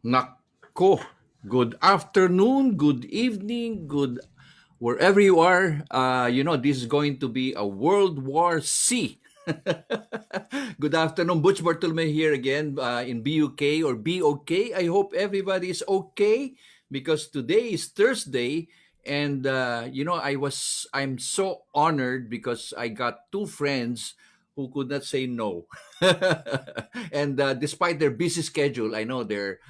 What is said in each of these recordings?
Nako, good afternoon, good evening, good wherever you are. This is going to be a World War C. Good afternoon, Butch Bartolome here again in BUK or BOK. I hope everybody is okay because today is Thursday, and I'm so honored because I got two friends who could not say no. And despite their busy schedule, I know their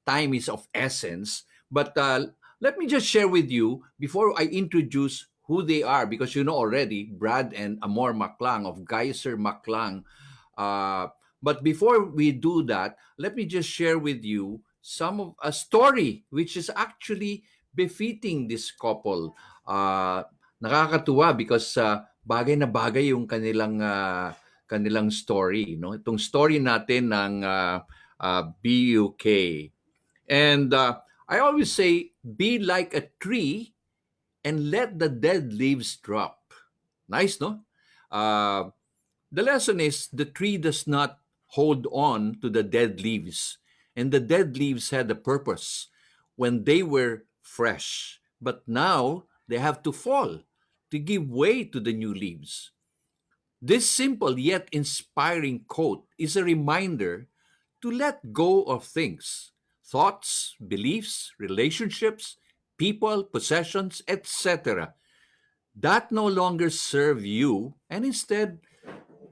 time is of essence. But let me just share with you before I introduce who they are, because you know already, Brad and Amor Maclang of Geiser Maclang. Uh, but before we do that, let me just share with you some of a story which is actually befitting this couple. Nakakatuwa because bagay na bagay yung kanilang story, no? Itong story natin ng BUK. And I always say, be like a tree and let the dead leaves drop. Nice, no? Uh, the lesson is the tree does not hold on to the dead leaves, and the dead leaves had a purpose when they were fresh. But now they have to fall to give way to the new leaves. This simple yet inspiring quote is a reminder to let go of things, thoughts, beliefs, relationships, people, possessions, etc., that no longer serve you, and instead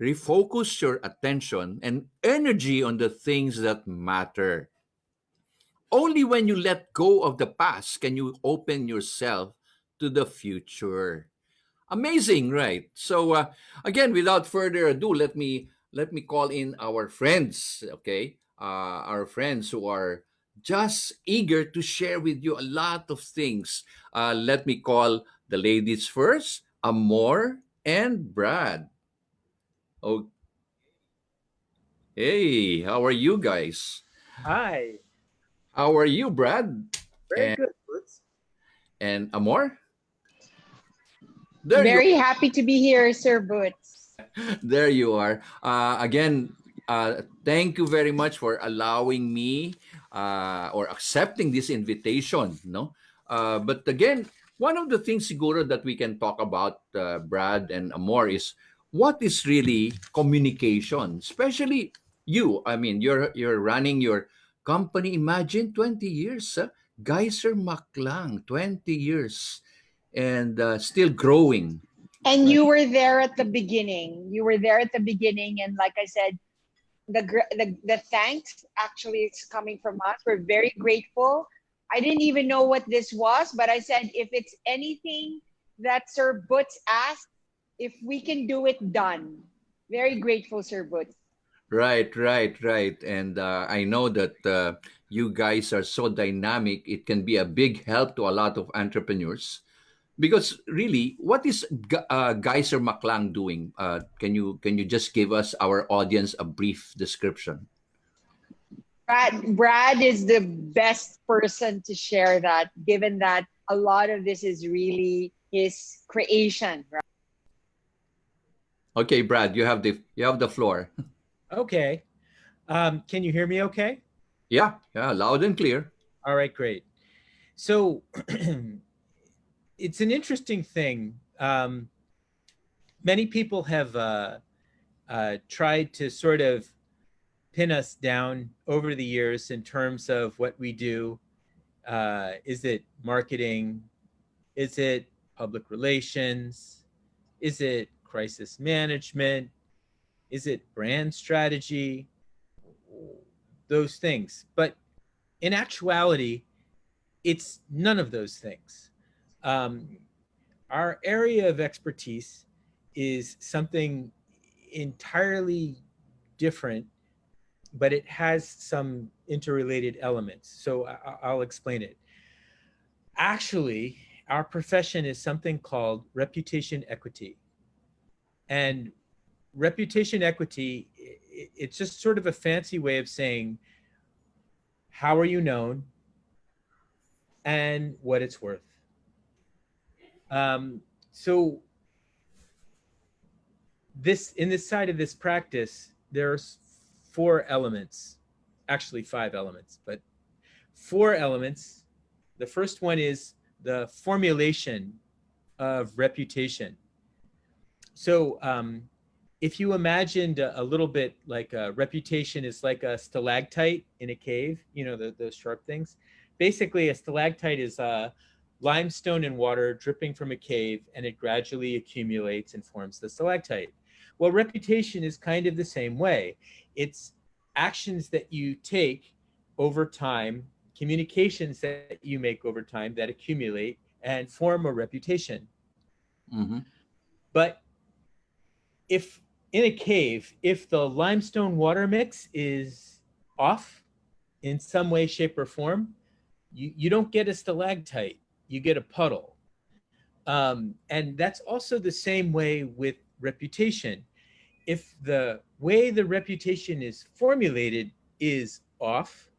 refocus your attention and energy on the things that matter. Only when you let go of the past can you open yourself to the future. Amazing, right? So again, without further ado, let me call in our friends. Okay, our friends who are just eager to share with you a lot of things. Let me call the ladies first, Amor and Brad. Oh, hey, how are you guys? Hi. How are you, Brad? Very And good, Boots. Amor? There you Very happy to be here, Sir Boots. there you are. Again, thank you very much for allowing me or accepting this invitation. No, but again, one of the things, siguro, that we can talk about, Brad and Amor, is what is really communication, especially you. I mean, you're running your company. Imagine 20 years, Geiser Maclang, 20 years, and still growing. And you were there at the beginning. You were there at the beginning, and like I said, the thanks actually is coming from us. We're very grateful. I didn't even know what this was, but I said if it's anything that Sir Boots asked, if we can do it, done. Very grateful, Sir Boots. Right, right, right. And I know that you guys are so dynamic. It can be a big help to a lot of entrepreneurs. Because really, what is Geiser Maclang doing? Can you just give us, our audience, a brief description? Brad is the best person to share that, given that a lot of this is really his creation, right? Okay, Brad, you have the floor. Okay. Can you hear me okay? Yeah, yeah, loud and clear. All right, great. So it's an interesting thing. Many people have tried to sort of pin us down over the years in terms of what we do. Is it marketing? Is it public relations? Is it crisis management? Is it brand strategy? Those things. But in actuality, it's none of those things. Um, our area of expertise is something entirely different, but it has some interrelated elements. So I'll explain it. Actually, our profession is something called reputation equity. And reputation equity, it's just sort of a fancy way of saying, how are you known and what it's worth. So this, in this side of this practice, there's 4 elements, actually 5 elements, but four elements. The first one is the formulation of reputation. So if you imagined a little bit like a reputation is like a stalactite in a cave, you know, those sharp things. Basically, a stalactite is limestone and water dripping from a cave, and it gradually accumulates and forms the stalactite. Well, reputation is kind of the same way. It's actions that you take over time, communications that you make over time that accumulate and form a reputation. Mm-hmm. But if in a cave, if the limestone water mix is off in some way, shape, or form, you don't get a stalactite, you get a puddle. And that's also the same way with reputation. If the way the reputation is formulated is off,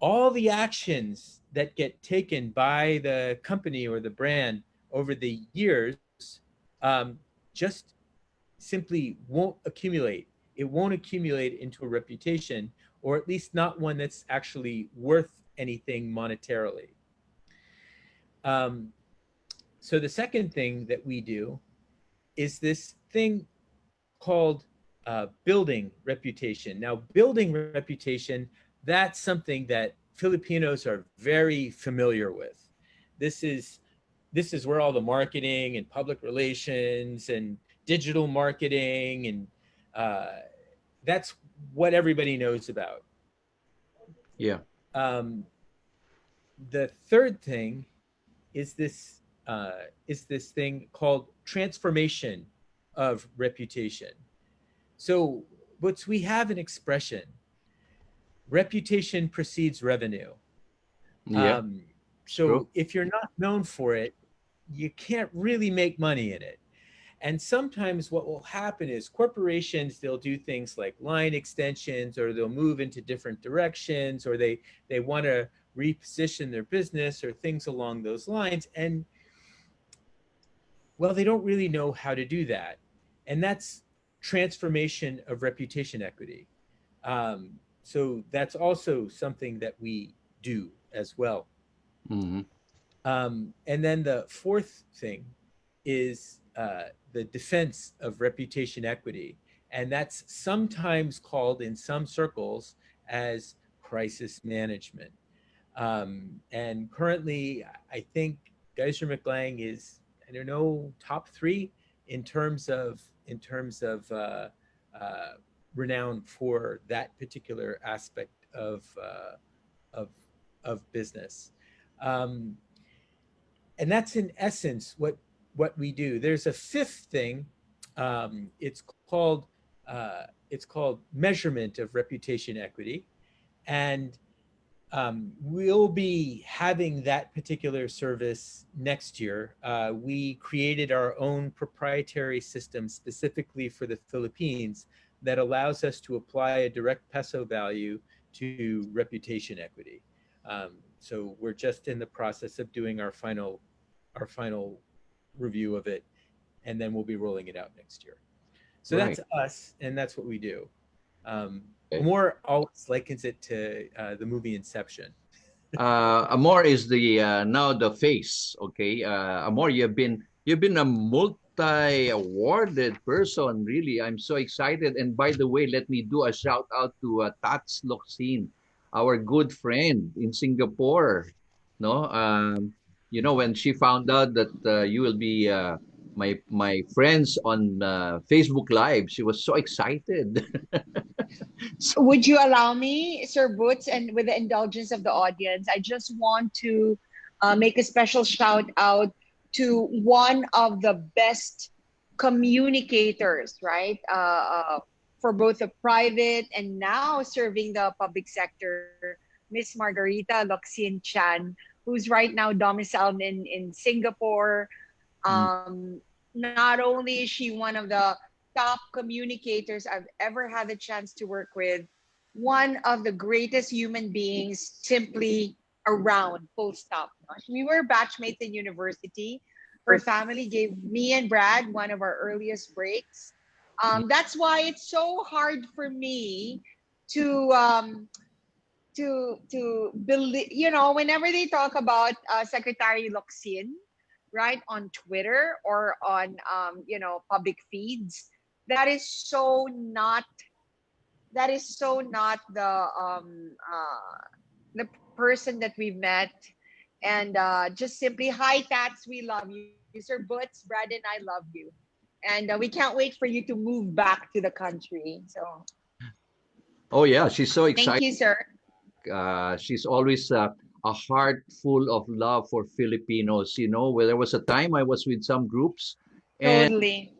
all the actions that get taken by the company or the brand over the years just simply won't accumulate. It won't accumulate into a reputation, or at least not one that's actually worth anything monetarily. Um, so the second thing that we do is this thing called building reputation. Now, building reputation, that's something that Filipinos are very familiar with. This is this is where all the marketing and public relations and digital marketing and that's what everybody knows about. Yeah. Um, the third thing is this thing called transformation of reputation. So, what's we have an expression: reputation precedes revenue. Yeah. Um, It's true. so, if you're not known for it, you can't really make money in it. And sometimes what will happen is corporations, they'll do things like line extensions, or they'll move into different directions, or they want to reposition their business or things along those lines. And well, they don't really know how to do that. And that's transformation of reputation equity. So that's also something that we do as well. Mm-hmm. And then the fourth thing is the defense of reputation equity. And that's sometimes called in some circles as crisis management. And currently, I think Geiser Maclang is, I don't know, top three in terms of renown for that particular aspect of of business. Um, and that's in essence what we do. There's a fifth thing. It's called measurement of reputation equity, and we'll be having that particular service next year. We created our own proprietary system specifically for the Philippines that allows us to apply a direct peso value to reputation equity. So we're just in the process of doing our final review of it, and then we'll be rolling it out next year. So Right. that's us, and that's what we do. Okay. Amor always likens it to the movie Inception. Amor is the now the face. Okay. Amor, you've been a multi-awarded person. Really, I'm so excited. And by the way, let me do a shout out to Tats Loksin, our good friend in Singapore. No, when she found out that you will be my friends on Facebook Live, she was so excited. So, Would you allow me, Sir Boots, and with the indulgence of the audience, I just want to make a special shout out to one of the best communicators, right? For both the private and now serving the public sector, Miss Margarita Loxin Chan, who's right now domiciled in Singapore. mm, Not only is she one of the top communicators I've ever had the chance to work with, one of the greatest human beings simply around, full stop. We were batchmates in university. Her family gave me and Brad one of our earliest breaks. mm, That's why it's so hard for me to to believe, you know, whenever they talk about Secretary Locsin, right, on Twitter or on you know, public feeds, that is so not, that is so not the person that we've met. And just simply, hi Tats, we love you, Sir Butts, Brad and I love you, and we can't wait for you to move back to the country. So Oh yeah, she's so thank excited. you, sir. She's always a heart full of love for Filipinos. You know, where there was a time I was with some groups, and Totally.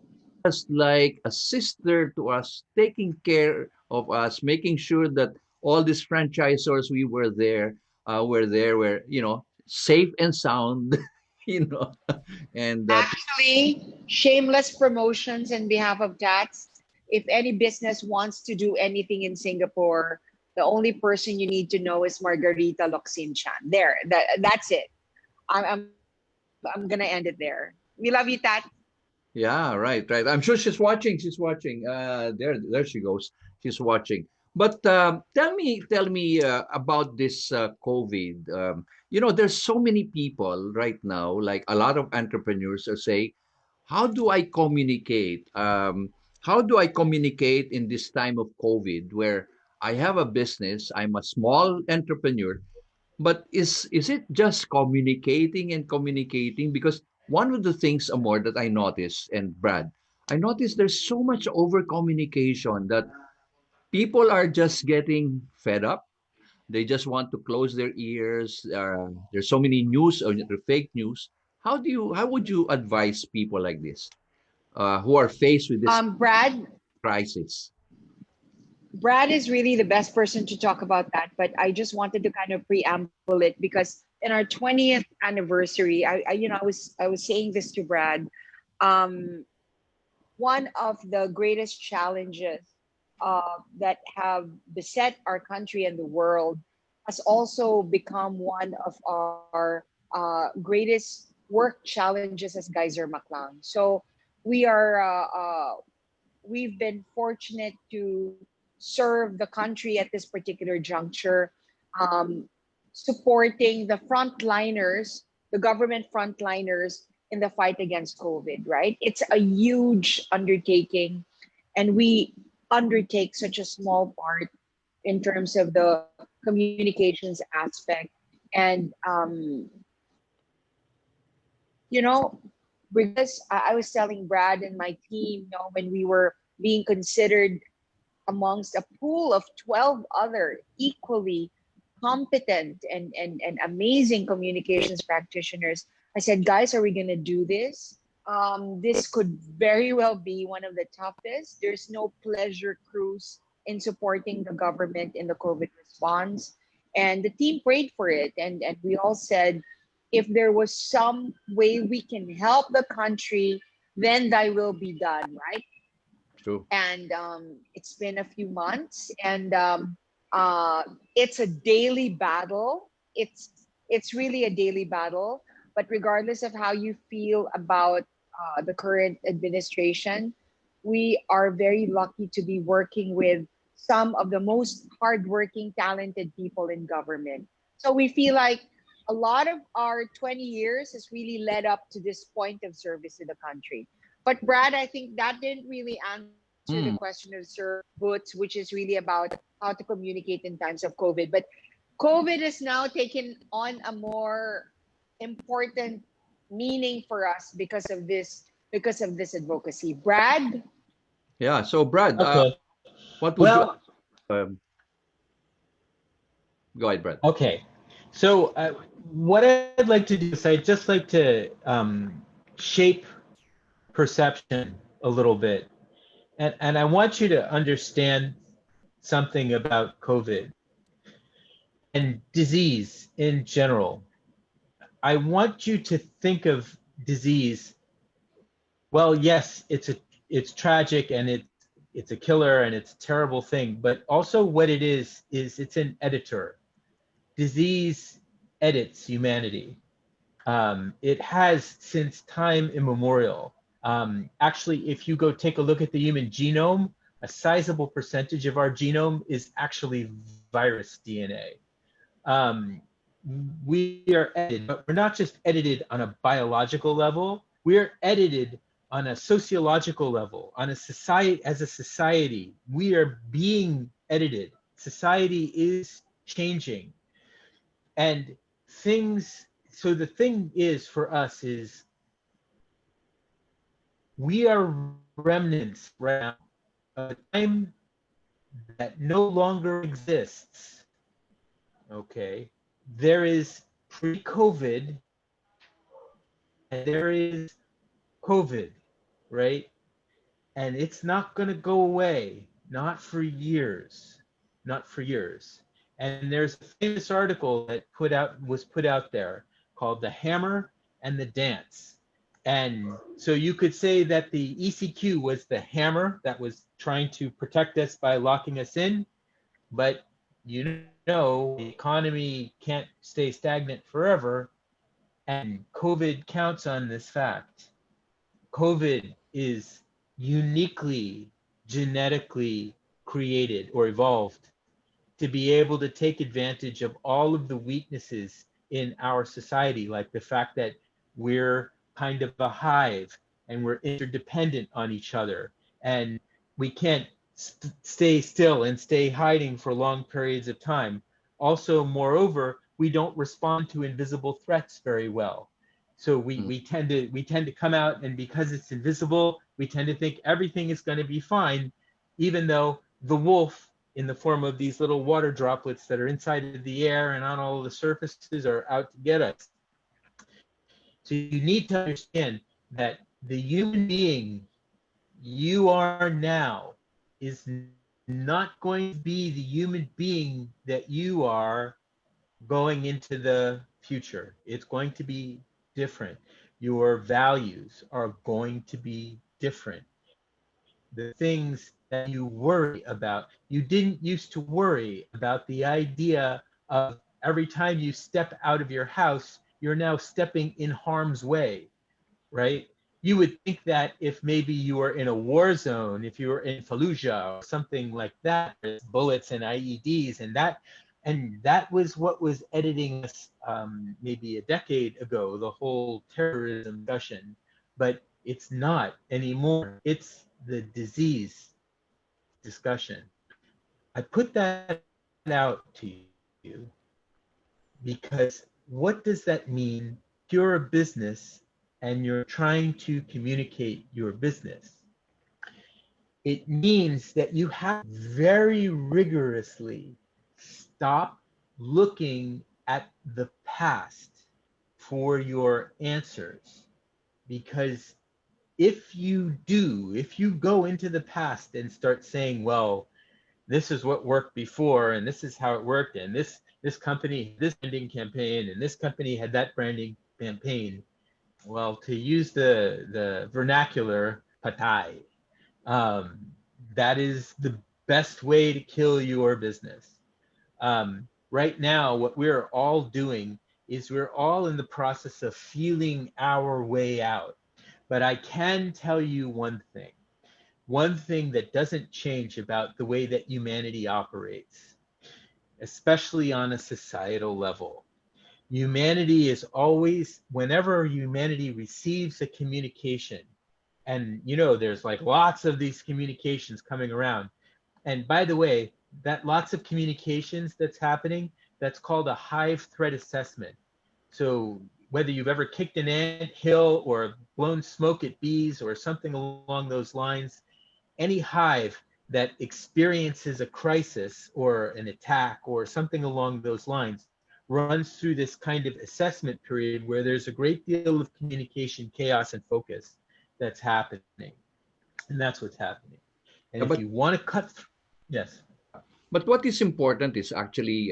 was like a sister to us, taking care of us, making sure that all these franchisors we were there, were, you know, safe and sound, you know, and Actually, shameless promotions on behalf of Tats. If any business wants to do anything in Singapore, the only person you need to know is Margarita Locsin Chan. There, that's it. I'm gonna end it there. We love you, Tat. yeah, right, right. I'm sure she's watching. She's watching. There she goes. She's watching. But tell me about this COVID. You know, there's so many people right now. Like a lot of entrepreneurs are saying, "How do I communicate? How do I communicate in this time of COVID, where I have a business? I'm a small entrepreneur, but is it just communicating and communicating? Because one of the things, Amor, that I noticed, and Brad, I noticed there's so much over communication that people are just getting fed up. They just want to close their ears. There's so many news or fake news. How would you advise people like this who are faced with this Brad, crisis? Brad is really the best person to talk about that. But I just wanted to kind of preamble it because in our 20th anniversary, you know, I was saying this to Brad. Um, One of the greatest challenges that have beset our country and the world has also become one of our greatest work challenges as Geiser Maclang. So we are we've been fortunate to serve the country at this particular juncture, um, supporting the frontliners, the government frontliners in the fight against COVID, right? It's a huge undertaking, and we undertake such a small part in terms of the communications aspect. And, you know, regardless, I was telling Brad and my team, you know, when we were being considered amongst a pool of 12 other equally competent and amazing communications practitioners, I said, guys, are we going to do this? This could very well be one of the toughest. There's no pleasure cruise in supporting the government in the COVID response. And the team prayed for it. And we all said, if there was some way we can help the country, then thy will be done, right? True. And it's been a few months, and uh, it's a daily battle. It's really a daily battle. But regardless of how you feel about the current administration, we are very lucky to be working with some of the most hardworking, talented people in government. So we feel like a lot of our 20 years has really led up to this point of service to the country. But Brad, I think that didn't really answer the question of Sir Boots, which is really about how to communicate in times of COVID. But COVID has now taken on a more important meaning for us because of this advocacy. Brad? Yeah. So, Brad, Okay. what would you Well, um, go ahead, Brad? okay. So what I'd like to do is I'd just like to shape perception a little bit. And I want you to understand something about COVID and disease in general. I want you to think of disease. Well, yes, it's tragic and it's a killer and it's a terrible thing, but also what it is it's an editor. Disease edits humanity. It has since time immemorial. Actually, if you go take a look at the human genome, a sizable percentage of our genome is actually virus DNA. We are edited, but we're not just edited on a biological level. We are edited on a sociological level, on a society. As a society, we are being edited. Society is changing, and things. So the thing is for us is we are remnants right now of a time that no longer exists. Okay, there is pre-COVID and there is COVID, right? And it's not going to go away, not for years, not for years. And there's a famous article that was put out there called "The Hammer and the Dance." And so you could say that the ECQ was the hammer that was trying to protect us by locking us in, but you know the economy can't stay stagnant forever, and COVID counts on this fact. COVID is uniquely genetically created or evolved to be able to take advantage of all of the weaknesses in our society, like the fact that we're kind of a hive and we're interdependent on each other, and we can't stay still and stay hiding for long periods of time. Also, moreover, we don't respond to invisible threats very well. So we tend to come out, and because it's invisible, we tend to think everything is going to be fine, even though the wolf in the form of these little water droplets that are inside of the air and on all of the surfaces are out to get us. So you need to understand that the human being you are now is not going to be the human being that you are going into the future. It's going to be different. Your values are going to be different. The things that you worry about, you didn't used to worry about the idea of every time you step out of your house, you're now stepping in harm's way, right? You would think that if maybe you were in a war zone, if you were in Fallujah or something like that, there's bullets and IEDs, and that was what was editing us maybe a decade ago, the whole terrorism discussion. But it's not anymore. It's the disease discussion. I put that out to you because what does that mean if you're a business and you're trying to communicate your business? It means that you have very rigorously stop looking at the past for your answers. Because if you go into the past and start saying, well, this is what worked before and this is how it worked, and this company this branding campaign and this company had that branding campaign, well, to use the vernacular, patay, um, that is the best way to kill your business. Right now, what we're all doing is we're all in the process of feeling our way out. But I can tell you one thing that doesn't change about the way that humanity operates, especially on a societal level. Humanity is always, whenever humanity receives a communication, and there's like lots of these communications coming around. And by the way, that lots of communications that's happening, that's called a hive threat assessment. So whether you've ever kicked an ant hill or blown smoke at bees or something along those lines, any hive that experiences a crisis or an attack or something along those lines runs through this kind of assessment period where there's a great deal of communication, chaos, and focus that's happening. And that's what's happening. And Yeah, if you want to cut through, yes. but what is important is actually,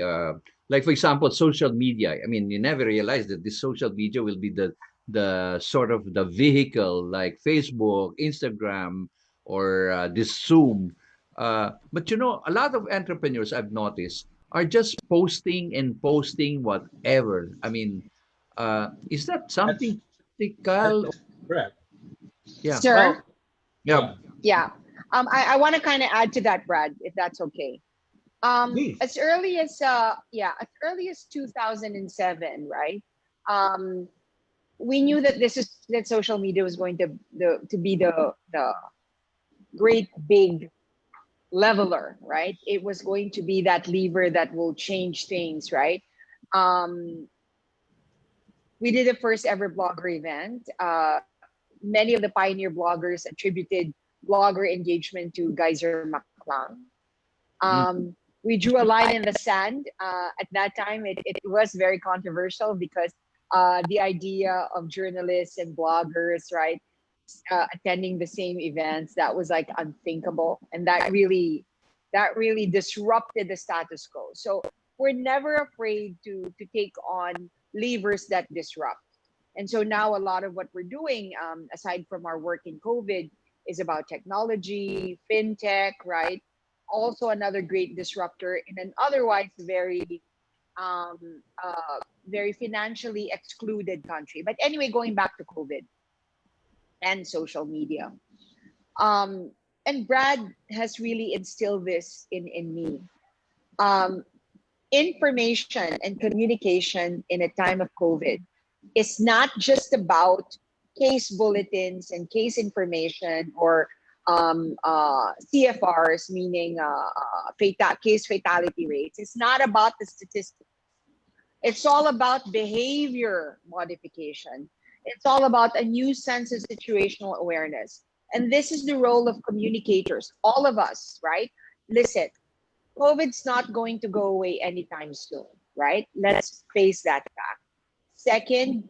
like for example, social media. I mean, you never realize that this social media will be the sort of the vehicle like Facebook, Instagram, or this Zoom. But a lot of entrepreneurs I've noticed are just posting and posting whatever. I mean, is that That's something practical? that's correct. Yeah, Sir, Well, yeah. yeah. yeah. I want to kind of add to that, Brad, if that's okay. Please. As early as as early as 2007, right? Um, we knew that that social media was going to be the great big leveler, right? It was going to be that lever that will change things, right? Um, we did the first ever blogger event. Many of the pioneer bloggers attributed blogger engagement to Geiser Maclang. Mm. We drew a line in the sand. At that time, it was very controversial because the idea of journalists and bloggers, right, attending the same events, that was like unthinkable, and that really disrupted the status quo. So we're never afraid to take on levers that disrupt. And so now a lot of what we're doing, aside from our work in COVID, is about technology, fintech, right? Also another great disruptor in an otherwise very financially excluded country. But anyway, going back to COVID and social media, um, and Brad has really instilled this in me. Um, Information and communication in a time of COVID is not just about case bulletins and case information or CFRs, meaning case fatality rates. It's not about the statistics. It's all about behavior modification. It's all about a new sense of situational awareness. And this is the role of communicators, all of us, right? Listen, COVID's not going to go away anytime soon, right? Let's face that fact. Second,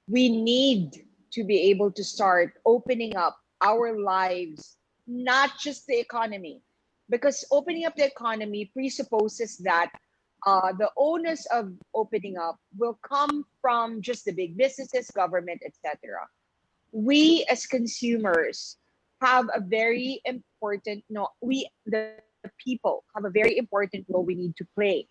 we need to be able to start opening up our lives, not just the economy, because opening up the economy presupposes that the onus of opening up will come from just the big businesses, government, etc. We as consumers have a very important no we the people have a very important role we need to play,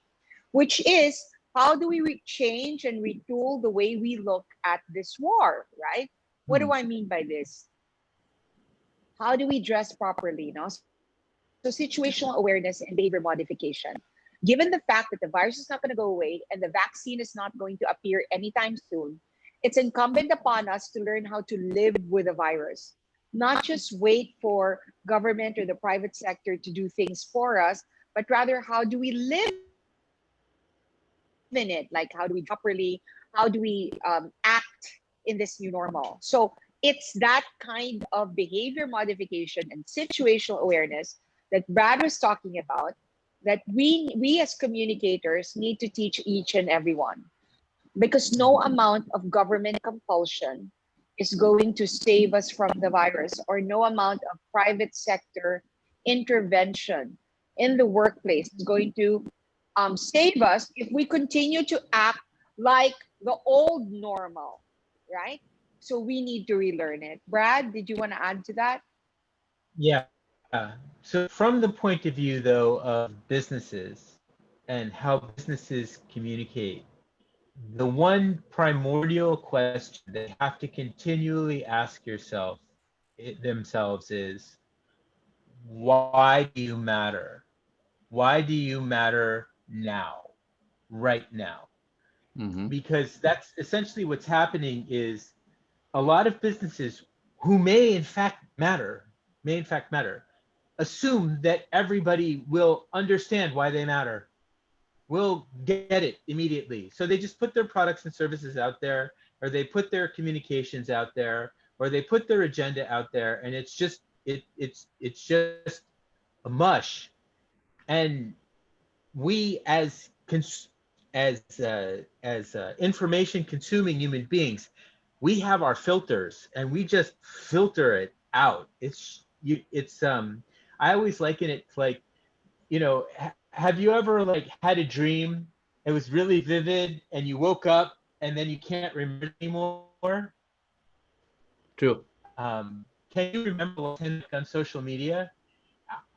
which is how do we change and retool the way we look at this war, right? What do Mm. I mean by this? How do we dress properly, no? So situational awareness and behavior modification. Given the fact that the virus is not going to go away and the vaccine is not going to appear anytime soon, it's incumbent upon us to learn how to live with the virus, not just wait for government or the private sector to do things for us, but rather how do we live in it? Like how do we dress properly? How do we act in this new normal? So it's that kind of behavior modification and situational awareness that Brad was talking about that we as communicators need to teach each and everyone, because no amount of government compulsion is going to save us from the virus, or no amount of private sector intervention in the workplace is going to save us if we continue to act like the old normal, right? So we need to relearn it. Brad, did you want to add to that? Yeah. So from the point of view, though, of businesses and how businesses communicate, the one primordial question they have to continually ask themselves is, why do you matter? Why do you matter now, right now? Mm-hmm. Because that's essentially what's happening is a lot of businesses who may in fact matter, assume that everybody will understand why they matter, will get it immediately. So they just put their products and services out there, or they put their communications out there, or they put their agenda out there, and it's just a mush. And we as information consuming human beings, we have our filters, and we just filter it out. It's I always liken it to, like, have you ever like had a dream? It was really vivid, and you woke up, and then you can't remember it anymore. True. Can you remember what's on social media?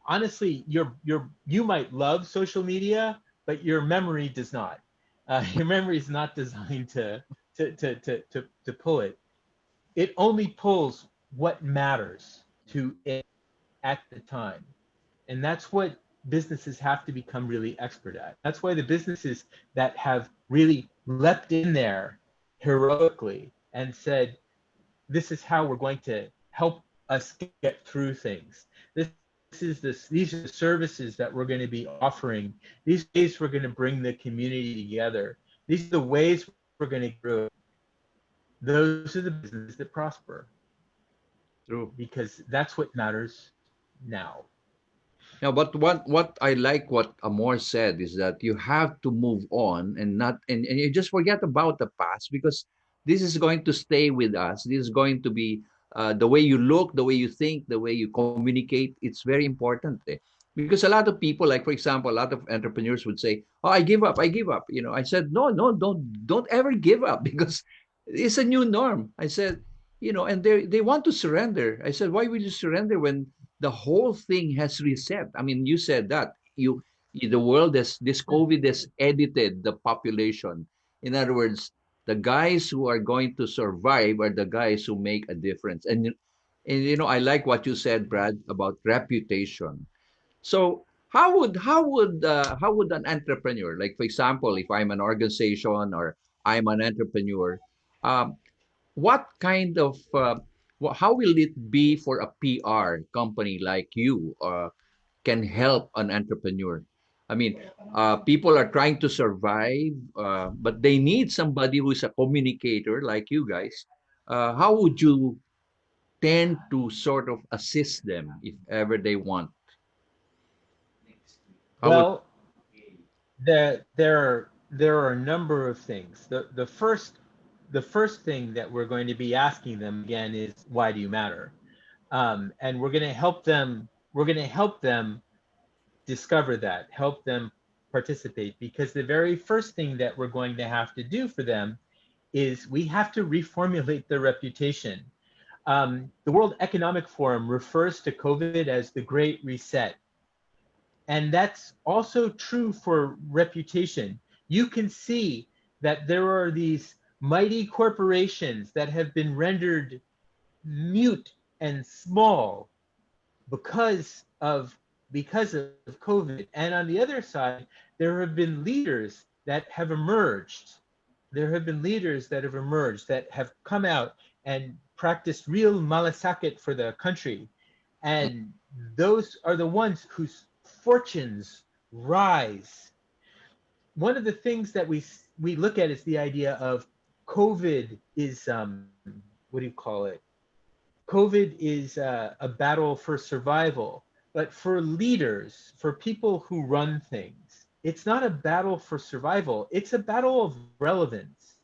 Honestly, you might love social media, but your memory does not. Your memory is not designed to pull it. It only pulls what matters to it at the time. And that's what businesses have to become really expert at. That's why the businesses that have really leapt in there heroically and said, this is how we're going to help us get through things. These are the services that we're going to be offering. These ways we're going to bring the community together. These are the ways we're going to grow. Those are the businesses that prosper. True. Because that's what matters now. Now, but what I like what Amor said is that you have to move on and not and you just forget about the past, because this is going to stay with us. This is going to be the way you look, the way you think, the way you communicate. It's very important. Because a lot of people, like for example, a lot of entrepreneurs would say, "Oh, I give up. I give up." You know, I said, "No, no, don't ever give up because it's a new norm." I said, you know, and they want to surrender. I said, "Why will you surrender when the whole thing has reset?" I mean, you said that the world has this COVID has edited the population. In other words, the guys who are going to survive are the guys who make a difference. And you know, I like what you said, Brad, about reputation. So how would an entrepreneur, like for example, if I'm an organization or I'm an entrepreneur, um, what kind of how will it be for a PR company like you can help an entrepreneur? I mean, people are trying to survive, but they need somebody who is a communicator like you guys. How would you tend to sort of assist them if ever they want? How would Well, there are a number of things. The first thing that we're going to be asking them again is, why do you matter? And we're going to help them. We're going to help them discover that, help them participate, because the very first thing that we're going to have to do for them is we have to reformulate their reputation. The World Economic Forum refers to COVID as the Great Reset. And that's also true for reputation. You can see that there are these mighty corporations that have been rendered mute and small because of COVID. And on the other side, there have been leaders that have emerged. There have been leaders that have emerged that have come out and practiced real malasakit for the country. And those are the ones whose fortunes rise. One of the things that we look at is the idea of COVID is what do you call it? COVID is a battle for survival, but for leaders, for people who run things, it's not a battle for survival. It's a battle of relevance.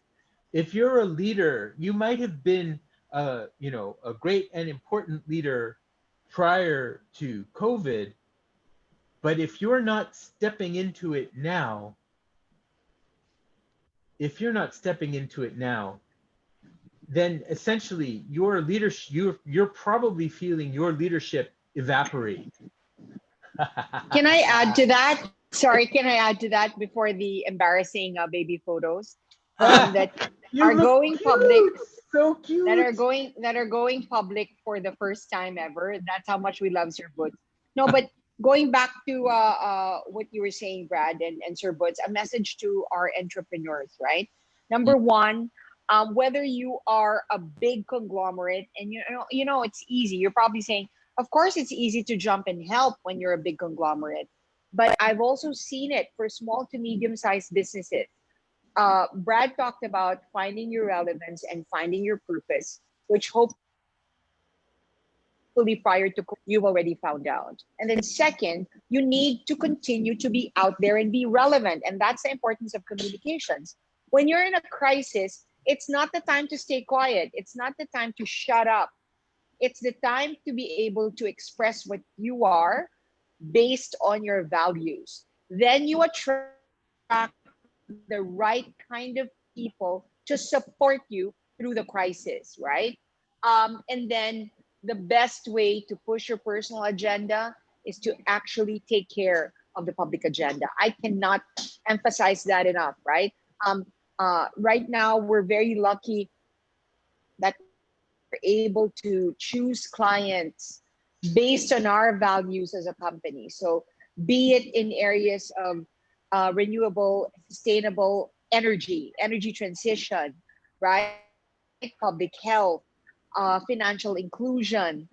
If you're a leader, you might have been a great and important leader prior to COVID, but if you're not stepping into it now, then essentially your leadership, you're probably feeling your leadership evaporate. Can I add to that? Sorry, can I add to that before the embarrassing baby photos that You are look going public, cute, so cute. that are going public for the first time ever? That's how much we love Sir Boots. No, but going back to what you were saying, Brad and Sir Boots, a message to our entrepreneurs, right? Number one, whether you are a big conglomerate, and it's easy. You're probably saying, of course, it's easy to jump and help when you're a big conglomerate. But I've also seen it for small to medium-sized businesses. Brad talked about finding your relevance and finding your purpose, which hopefully prior to you've already found out. And then second, you need to continue to be out there and be relevant. And that's the importance of communications. When you're in a crisis, it's not the time to stay quiet. It's not the time to shut up. It's the time to be able to express what you are based on your values. Then you attract the right kind of people to support you through the crisis, right? And then the best way to push your personal agenda is to actually take care of the public agenda. I cannot emphasize that enough, right? Right now, we're very lucky that we're able to choose clients based on our values as a company. So be it in areas of renewable, sustainable energy transition, right? Public health, financial inclusion,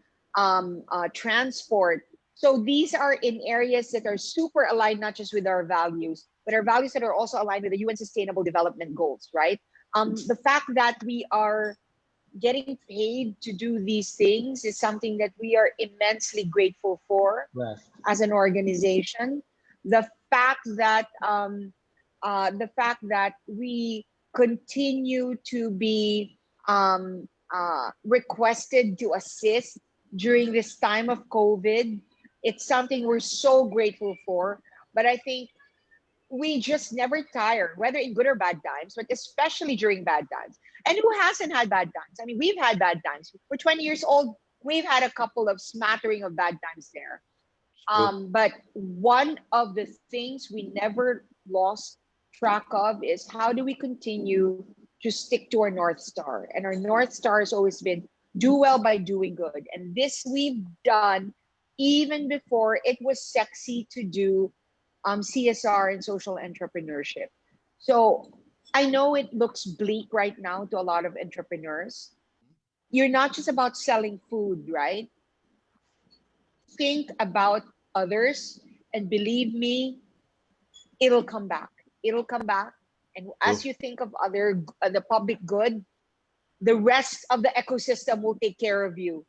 transport. So these are in areas that are super aligned not just with our values, but our values that are also aligned with the UN Sustainable Development Goals, right? The fact that we are getting paid to do these things is something that we are immensely grateful for Yes. as an organization. The fact that we continue to be requested to assist during this time of COVID, it's something we're so grateful for. But I think we just never tire, whether in good or bad times, but especially during bad times. And who hasn't had bad times? I mean, we've had bad times. We're 20 years old. We've had a couple of smattering of bad times there. True. But one of the things we never lost track of is how do we continue to stick to our North Star? And our North Star has always been do well by doing good. And this we've done even before it was sexy to do CSR and social entrepreneurship. So I know it looks bleak right now to a lot of entrepreneurs. You're not just about selling food, right? Think about others, and believe me, it'll come back. It'll come back. And True. as you think of other the public good, the rest of the ecosystem will take care of you.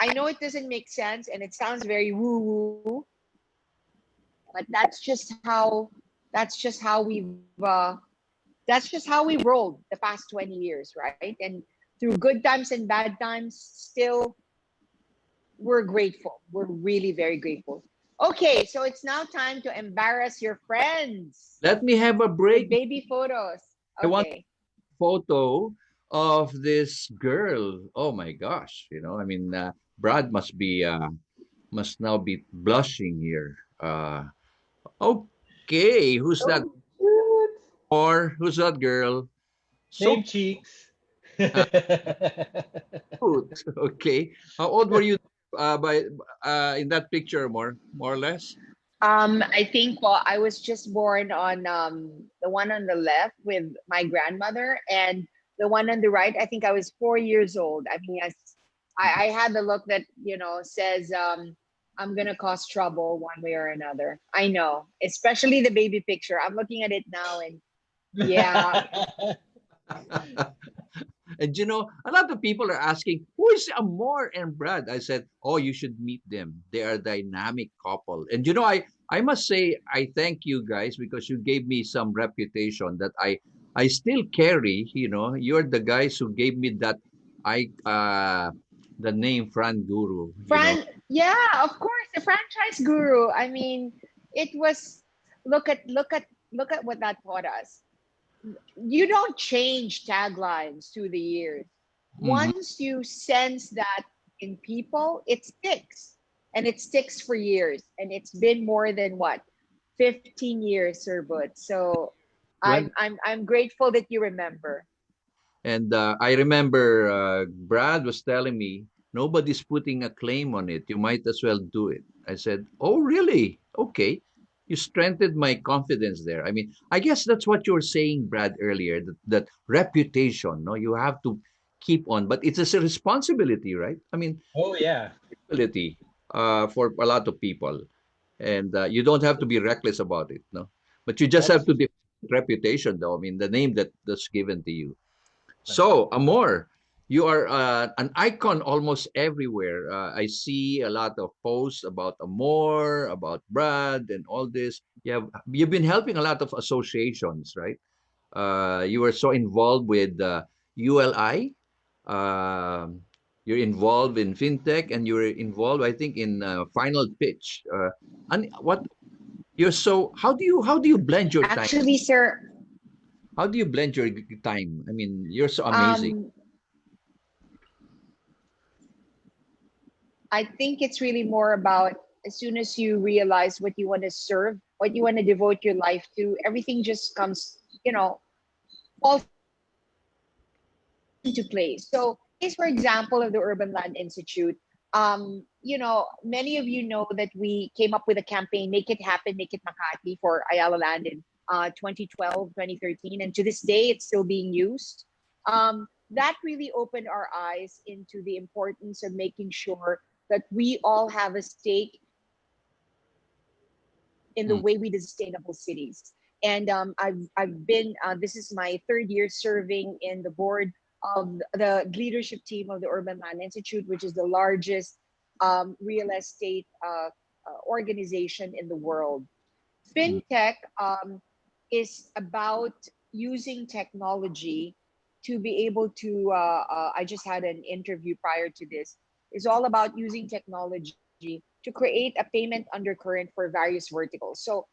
I know it doesn't make sense and it sounds very woo woo, but that's just how we rolled the past 20 years, right? And through good times and bad times, still we're grateful. We're really very grateful. Okay, so it's now time to embarrass your friends Let me have a with break. baby photos. I want Okay. a photo of this girl. Oh my gosh, I mean, Brad must now be blushing here. Okay, who's that? Oh, cute. Or who's that girl? So Same cheeks. cute. Okay, how old were you by in that picture? More or less. I think well, I was just born on the one on the left with my grandmother, and the one on the right, I think I was 4 years old. I mean, I had the look that says I'm gonna cause trouble one way or another. I know, especially the baby picture. I'm looking at it now, and yeah, And a lot of people are asking, who is Amor and Brad? I said, oh, you should meet them. They are a dynamic couple. And I must say, I thank you guys because you gave me some reputation that I still carry. You're the guys who gave me that the name Fran Guru. yeah, of course, the franchise guru. I mean, it was look at what that taught us. You don't change taglines through the years. Mhm. Once you sense that in people, it sticks. And it sticks for years. And it's been more than what? 15 years, Sir Butch. So Well, I'm grateful that you remember. and I remember Brad was telling me, nobody's putting a claim on it. You might as well do it. I said, oh, really? Okay. You strengthened my confidence there. I mean, I guess that's what you were saying, Brad, earlier, that reputation, no, you have to keep on, but it's a responsibility, right? I mean, Oh yeah. ability for a lot of people. And you don't have to be reckless about it, no? But you just have That's to defend reputation, though. I mean, the name that's given to you. right. So, Amor, you are an icon almost everywhere. I see a lot of posts about Amor, about Brad, and all this. You've been helping a lot of associations, right? You were so involved with ULI. Um you're involved in fintech, and you're involved, I think, in Final Pitch. And what you're so how do you blend your time? Actually, sir, How do you blend your time? I mean, you're so amazing. um, I think it's really more about as soon as you realize what you want to serve, what you want to devote your life to, everything just comes, falls into place. So, case for example of the Urban Land Institute, Many of you know that we came up with a campaign, Make It Happen, Make It Makati for Ayala Land in 2012, 2013. And to this day, it's still being used. That really opened our eyes into the importance of making sure that we all have a stake in the Mm, way we do sustainable cities. And I've been this is my third year serving in the board of the leadership team of the Urban Land Institute, which is the largest real estate organization in the world. mm. Fintech is about using technology to be able to. I just had an interview prior to this. Is all about using technology to create a payment undercurrent for various verticals. So,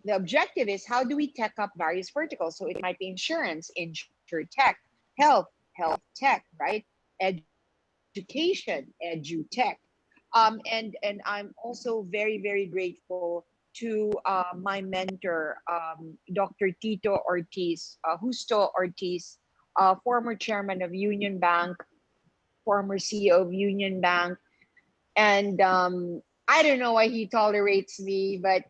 the objective is how do we tech up various verticals? So it might be insurance, insure tech, health, health tech, right? Education, edu tech. And I'm also very, very grateful to my mentor, Dr. Tito Ortiz, Justo Ortiz, former chairman of Union Bank, former CEO of Union Bank. And I don't know why he tolerates me, but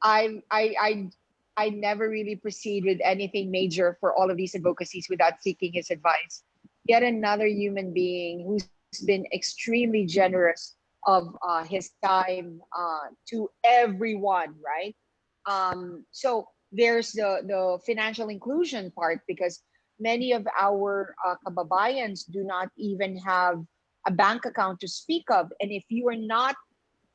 I I I I never really proceed with anything major for all of these advocacies without seeking his advice. Yet another human being who's been extremely generous of his time to everyone, right? So there's the financial inclusion part because many of our kababayans do not even have a bank account to speak of, and if you are not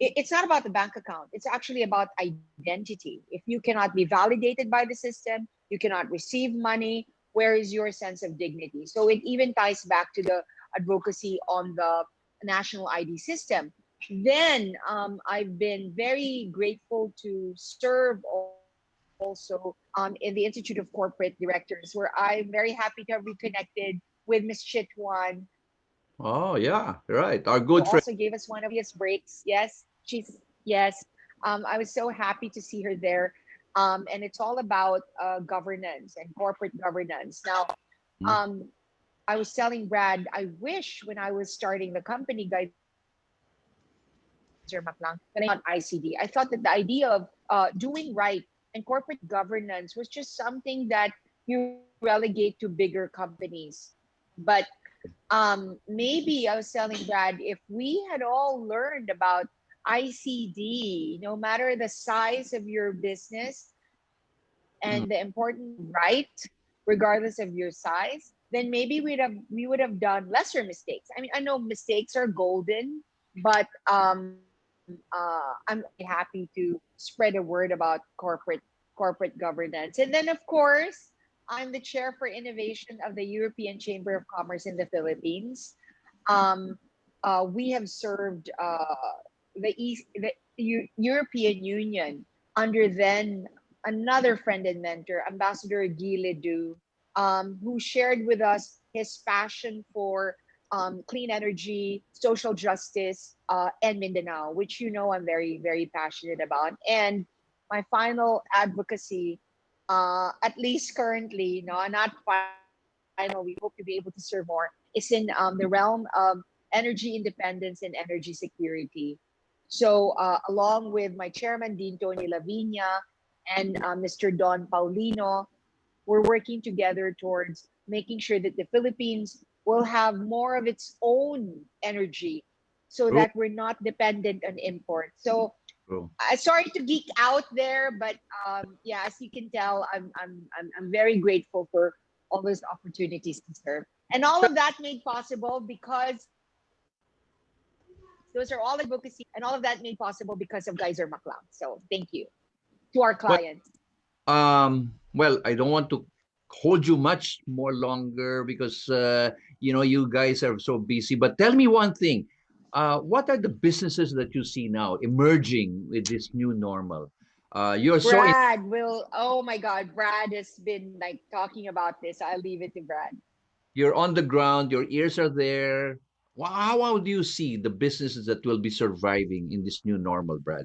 it's not about the bank account. It's actually about identity. If you cannot be validated by the system, you cannot receive money. Where is your sense of dignity? So it even ties back to the advocacy on the national ID system. Then I've been very grateful to serve also in the Institute of Corporate Directors, where I'm very happy to have reconnected with Ms. Chitwan, Oh, yeah, right. Our who good also friend. gave us one of his breaks. Yes, yes. I was so happy to see her there. And it's all about governance and corporate governance. Now, Mm, um, I was telling Brad, I wish when I was starting the company, Geiser Maclang, when I was on ICD, I thought that the idea of doing right and corporate governance was just something that you relegate to bigger companies. But maybe I was telling Brad, if we had all learned about ICD, no matter the size of your business and the importance of doing right, regardless of your size, then maybe we would have done lesser mistakes. I mean, I know mistakes are golden, but I'm very happy to spread a word about corporate governance. And then, of course, I'm the chair for innovation of the European Chamber of Commerce in the Philippines. Um, we have served the European Union under then another friend and mentor, Ambassador Guy Ledoux, who shared with us his passion for clean energy, social justice, and Mindanao, which you know I'm very, very passionate about. And my final advocacy, at least currently, no, not final, we hope to be able to serve more, is in the realm of energy independence and energy security. So, along with my chairman, Dean Tony Lavinia, and Mr. Don Paulino, we're working together towards making sure that the Philippines will have more of its own energy so true, that we're not dependent on imports. So, true. sorry to geek out there, but yeah, as you can tell, I'm very grateful for all those opportunities to serve, and all of that made possible because those are all advocacy, and all of that made possible because of Geiser Maclang. So thank you to our Well, clients. I don't want to hold you much more longer because you guys are so busy. But tell me one thing: what are the businesses that you see now emerging with this new normal? You're so in, Brad will. Oh my God, Brad has been like talking about this. I'll leave it to Brad. you're on the ground. Your ears are there. How do you see the businesses that will be surviving in this new normal, Brad?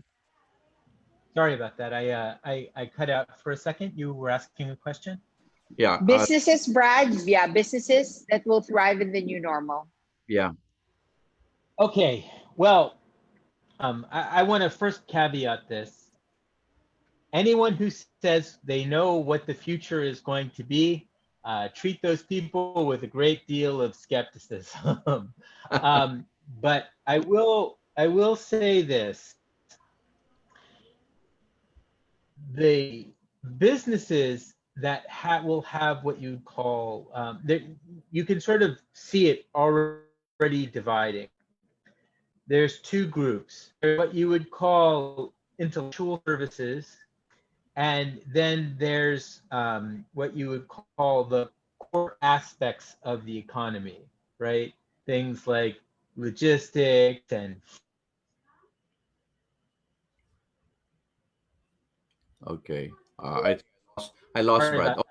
Sorry about that. I cut out for a second. You were asking a question. Yeah, Businesses, Brad. Yeah, businesses that will thrive in the new normal. yeah. Okay, well, I want to first caveat this. Anyone who says they know what the future is going to be, treat those people with a great deal of skepticism. um, but I will say this: the businesses that will have what you call you can sort of see it already dividing. There's two groups. There's what you would call intellectual services, and then there's what you would call the core aspects of the economy, right? Things like logistics and Okay. I lost sorry Brad. about Oh,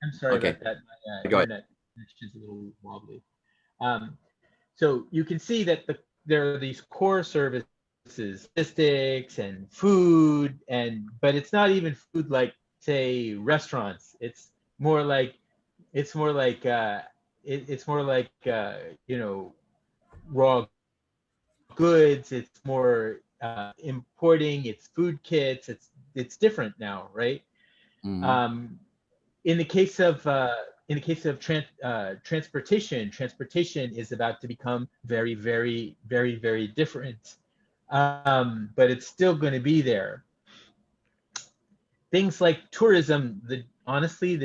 I'm sorry okay. about that. My Go ahead. internet connection is a little wobbly. Um, so you can see that there are these core services, logistics and food, but it's not even food like say restaurants. It's more like it's more like you know, raw goods. It's more importing. It's food kits. It's different now, right? Mhm. Um, in the case of transportation, transportation is about to become very, very, very, very different. But it's still going to be there. Things like tourism, honestly,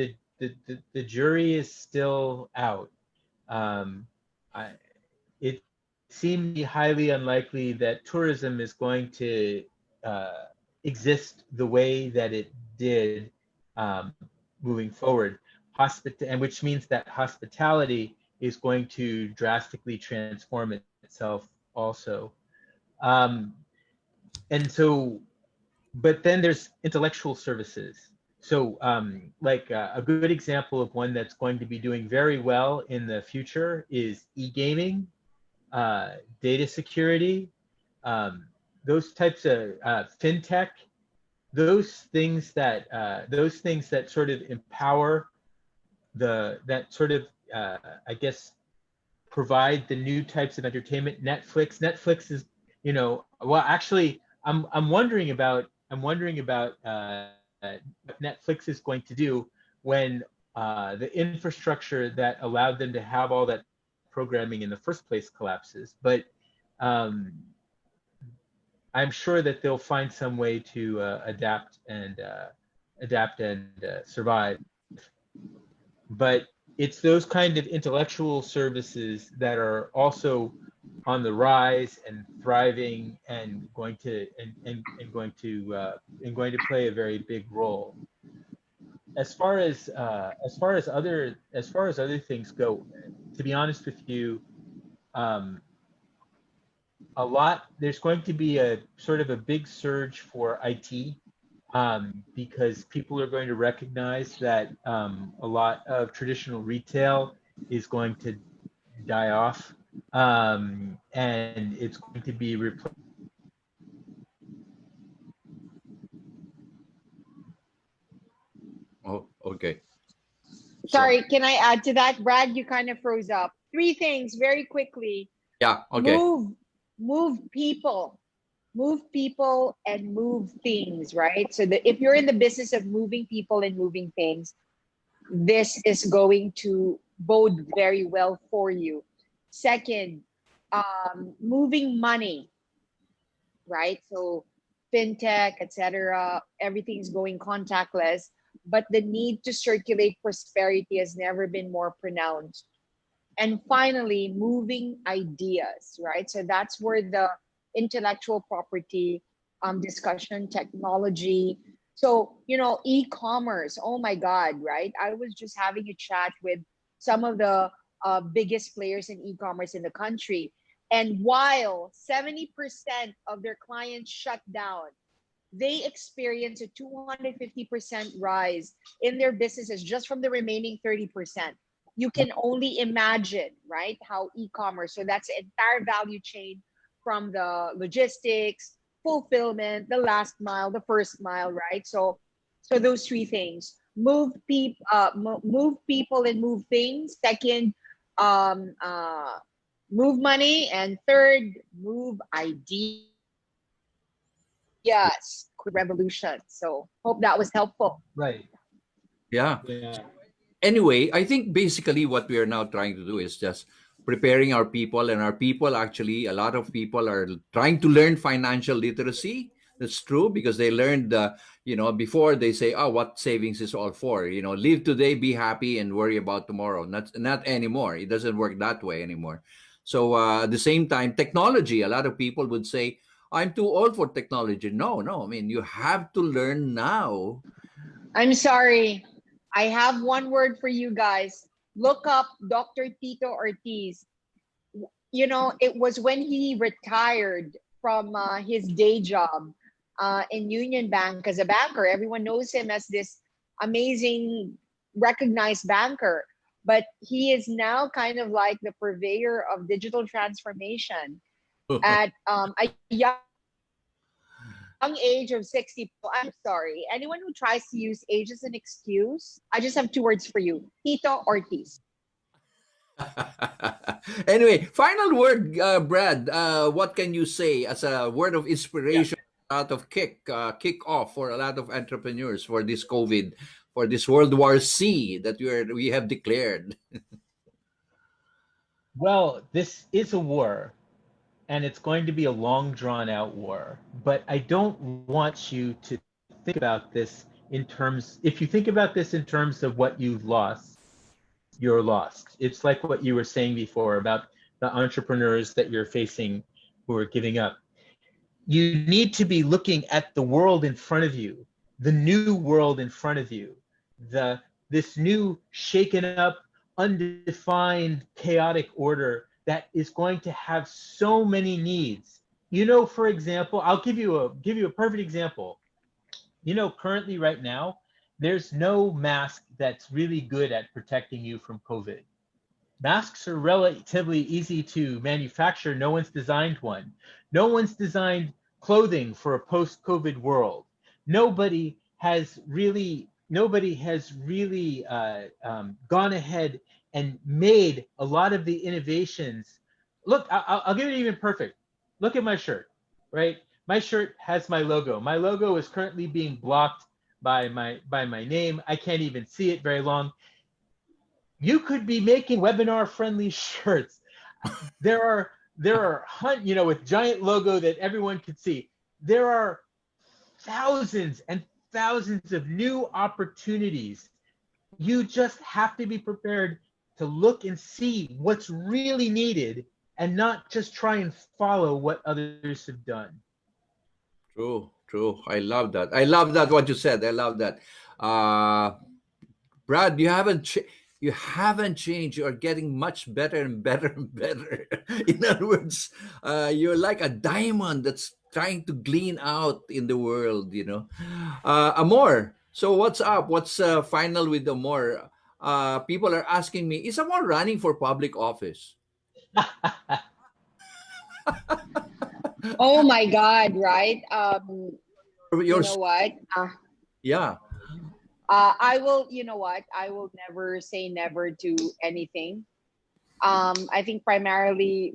the jury is still out. Um, I, it seems highly unlikely that tourism is going to uh, exist the way that it did um, moving forward. And which means that hospitality is going to drastically transform itself also. Um, and so, but then there's intellectual services. So, like a good example of one that's going to be doing very well in the future is e-gaming, uh, data security, um, those types of fintech, those things that sort of empower that sort of I guess provide the new types of entertainment. Netflix is, well, actually, I'm wondering about what Netflix is going to do when the infrastructure that allowed them to have all that programming in the first place collapses. But um, I'm sure that they'll find some way to adapt and survive. But it's those kind of intellectual services that are also on the rise and thriving and going to and going to play a very big role. As far as other things go, to be honest with you, um, there's going to be a sort of a big surge for IT, because people are going to recognize that a lot of traditional retail is going to die off, and it's going to be replaced. Oh, okay. So, Sorry, can I add to that? Brad, you kind of froze up. Three things very quickly. yeah, okay. Move, move people, and move things, right? So that if you're in the business of moving people and moving things, this is going to bode very well for you. Second, moving money, right? So fintech, etc., everything's going contactless, but the need to circulate prosperity has never been more pronounced. And finally, moving ideas, right? So that's where the intellectual property discussion, technology. So, e-commerce, oh my God, right? I was just having a chat with some of the biggest players in e-commerce in the country. And while 70% of their clients shut down, they experience a 250% rise in their businesses just from the remaining 30%. You can only imagine, right, how e-commerce, so that's the entire value chain from the logistics, fulfillment, the last mile, the first mile, right? So those three things: move people and move things. Second, um, uh, move money, and third, move ideas. Create revolution. So hope that was helpful. Right. Yeah. Yeah. Anyway, I think basically what we are now trying to do is just preparing our people, and our people actually, a lot of people are trying to learn financial literacy. That's true because they learned, before they say, "Oh, what savings is all for?" Live today, be happy, and worry about tomorrow. Not anymore. It doesn't work that way anymore. So at the same time, technology. A lot of people would say, "I'm too old for technology." No, no. I mean, you have to learn now. I'm sorry. I have one word for you guys. Look up Dr. Tito Ortiz. It was when he retired from his day job in Union Bank as a banker. Everyone knows him as this amazing, recognized banker. But he is now kind of like the purveyor of digital transformation at a young age of 60. I'm sorry. Anyone who tries to use age as an excuse, I just have two words for you: Tito Ortiz. Anyway, final word, Brad. What can you say as a word of Yeah. inspiration, out of kick off for a lot of entrepreneurs for this COVID, for this World War C that we have declared? Well, this is a war, and it's going to be a long, drawn out war. But I don't want you to think about this in terms, if you think about this in terms of what you've lost, you're lost. It's like what you were saying before about the entrepreneurs that you're facing who are giving up. You need to be looking at the world in front of you, the new world in front of you, the this new shaken up, undefined, chaotic order that is going to have so many needs. For example, I'll give you a perfect example. Currently right now, there's no mask that's really good at protecting you from COVID. Masks are relatively easy to manufacture. No one's designed one. No one's designed clothing for a post-COVID world. Nobody has really gone ahead and made a lot of the innovations. Look, I'll give it even perfect. Look at my shirt, right? My shirt has my logo. My logo is currently being blocked by my name. I can't even see it very long. You could be making webinar friendly shirts. There are with giant logo that everyone could see. There are thousands and thousands of new opportunities. You just have to be prepared to look and see what's really needed and not just try and follow what others have done. True, true. I love that. I love that what you said. I love that. Uh, Brad, you haven't changed. You are getting much better and better and better. In other words, you're like a diamond that's trying to glean out in the world. Amor. So what's up? What's final with Amor? People are asking me, is Amor running for public office? Oh my God, right? You You're, know what? yeah. I will, you know what? I will never say never to anything. I think primarily,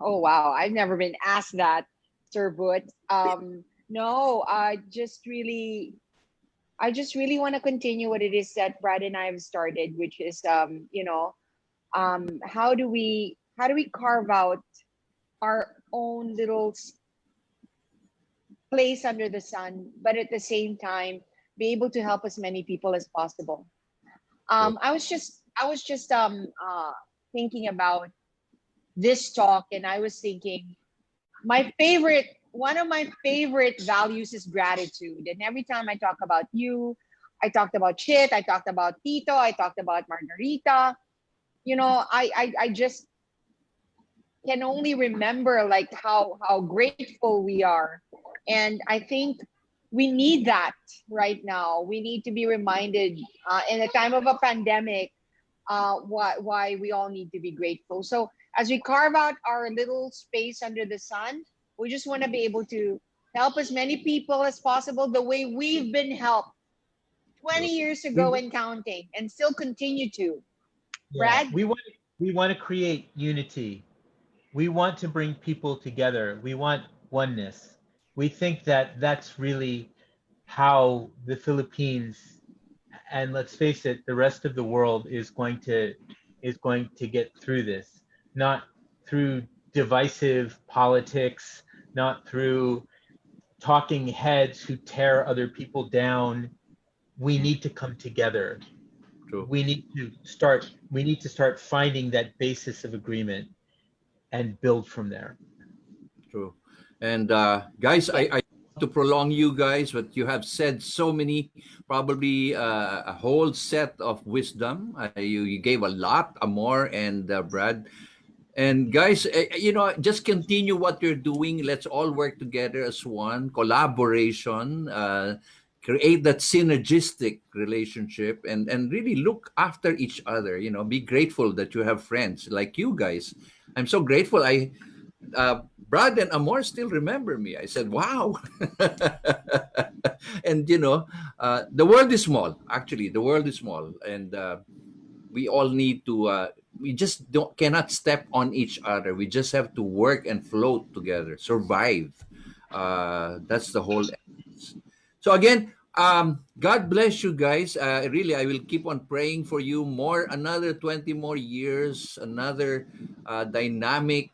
oh wow, I've never been asked that, Sir Boot. No, I just really want to continue what it is that Brad and I have started, which is, how do we carve out our own little place under the sun, but at the same time, be able to help as many people as possible. I was just thinking about this talk, and I was thinking one of my favorite values is gratitude. And every time I talk about you, I talked about Chit, I talked about Tito, I talked about Margarita. I just can only remember like how grateful we are. And I think we need that right now. We need to be reminded in a time of a pandemic why we all need to be grateful. So as we carve out our little space under the sun, we just want to be able to help as many people as possible the way we've been helped 20 years We ago and counting, and still continue to. Yeah, Brad? we want We want to create unity. We want to bring people together. We want oneness. We think that that's really how the Philippines, and let's face it, the rest of the world is going to get through this, not through divisive politics, not through talking heads who tear other people down. We need to come together. True. We need to start finding that basis of agreement and build from there. True. And guys, Yes. I want to prolong you guys, but you have said so many, probably a whole set of wisdom. You gave a lot, Amor and Brad. And guys, just continue what you're doing. Let's all work together as one. Collaboration, create that synergistic relationship, and really look after each other. Be grateful that you have friends like you guys. I'm so grateful. Brad and Amor still remember me. I said, "Wow!" And the world is small. Actually, the world is small, and we all need to. We just don't cannot step on each other. We just have to work and float together, survive. That's the whole essence. So again, God bless you guys. Really, I will keep on praying for you more. Another 20 more years. Another dynamic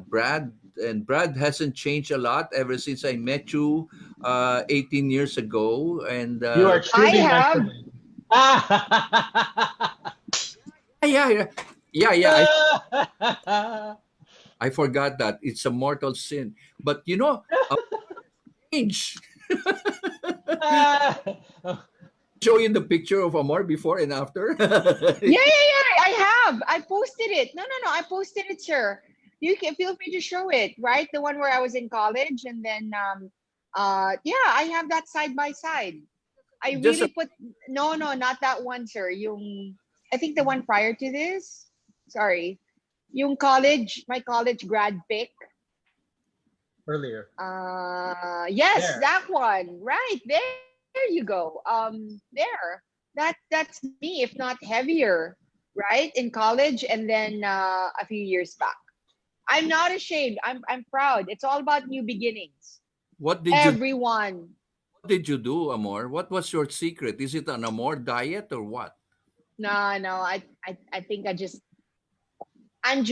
Brad. And Brad hasn't changed a lot ever since I met you 18 years ago. And You are I truly my have. friend. Ah! yeah, yeah, yeah, yeah. I forgot that it's a mortal sin. But change. Show you the picture of Amor before and after. Yeah, yeah, yeah. I have. I posted it. No, no, no. I posted it, sir. You can feel free to show it, right? The one where I was in college, and then yeah, I have that side by side. I Just really put no, no, not that one, sir. Yung I think the one prior to this. Sorry, yung college, my college grad pic. Earlier. Yes, There. that one. Right there you go. There. That's me, if not heavier, right? In college, and then a few years back. I'm not ashamed. I'm proud. It's all about new beginnings. what did you Everyone. what did you do, Amor? What was your secret? Is it an Amor diet or what? No, no. I think I'm just I'm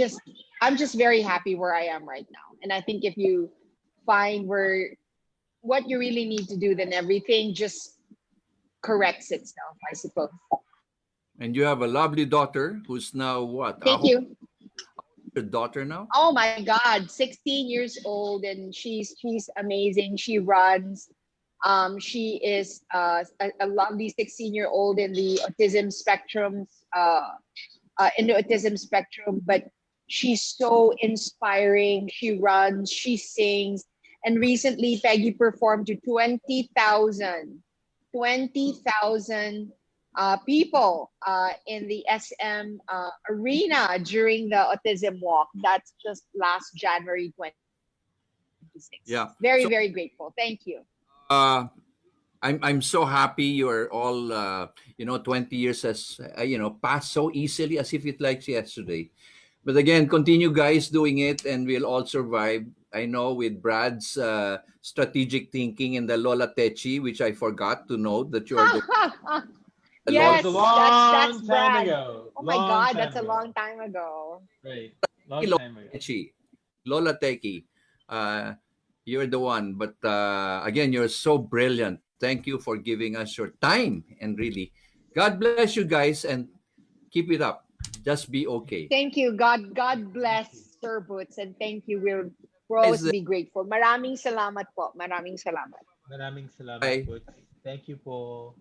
just very happy where I am right now. And I think if you find where what you really need to do, then everything just corrects itself, I suppose. And you have a lovely daughter who's now what? Thank Who's you. your daughter now? Oh my God, 16 years old, and she's amazing. She runs. She is a lovely 16-year-old in the autism spectrum, but she's so inspiring. She runs, she sings, and recently Peggy performed to 20,000 people in the SM arena during the autism walk. That's just last January 26th. Yeah. Very, So very grateful. Thank you. uh I'm so happy you're all 20 years has passed so easily as if it like yesterday. But again, continue guys doing it and we'll all survive. I know with Brad's strategic thinking and the Lola Techi, which I forgot to note that you're the That Lola was a Yes, that's long time Brad. ago. Oh my Long God, time that's a ago. long time ago. Right. Long Lola time ago. Techi. Lola Teki. Uh, you're the one. But again, you're so brilliant. Thank you for giving us your time. And really, God bless you guys and keep it up. Just be okay. Thank you. God bless Sir Boots, and thank you. We'll Guys, always be grateful. Maraming salamat po. Maraming salamat. Maraming salamat bye. po. Thank you po.